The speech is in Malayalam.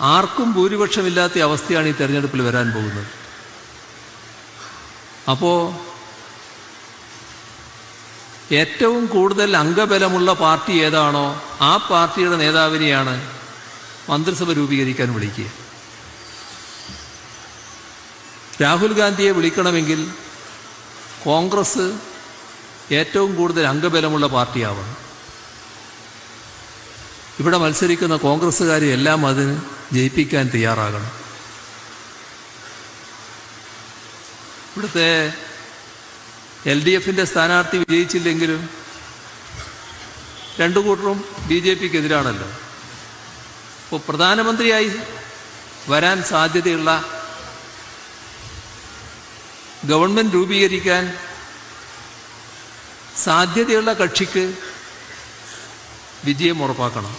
ആർക്കും ഭൂരിപക്ഷമില്ലാത്ത അവസ്ഥയാണ് ഈ തെരഞ്ഞെടുപ്പിൽ വരാൻ പോകുന്നത്. അപ്പോൾ ഏറ്റവും കൂടുതൽ അംഗബലമുള്ള പാർട്ടി ഏതാണോ ആ പാർട്ടിയുടെ നേതാവിനെയാണ് മന്ത്രിസഭ രൂപീകരിക്കാൻ വിളിക്കുക. രാഹുൽ ഗാന്ധിയെ വിളിക്കണമെങ്കിൽ കോൺഗ്രസ് ഏറ്റവും കൂടുതൽ അംഗബലമുള്ള പാർട്ടിയാവണം. ഇവിടെ മത്സരിക്കുന്ന കോൺഗ്രസ്സുകാരെ എല്ലാം അതിന് ജയിപ്പിക്കാൻ തയ്യാറാകണം. ഇവിടുത്തെ LDFിൻ്റെ സ്ഥാനാർത്ഥി വിജയിച്ചില്ലെങ്കിലും രണ്ടു കൂട്ടരും BJPക്ക് എതിരാണല്ലോ. അപ്പോൾ പ്രധാനമന്ത്രിയായി വരാൻ സാധ്യതയുള്ള ഗവൺമെൻറ് രൂപീകരിക്കാൻ സാധ്യതയുള്ള കക്ഷിക്ക് വിജയം ഉറപ്പാക്കണം.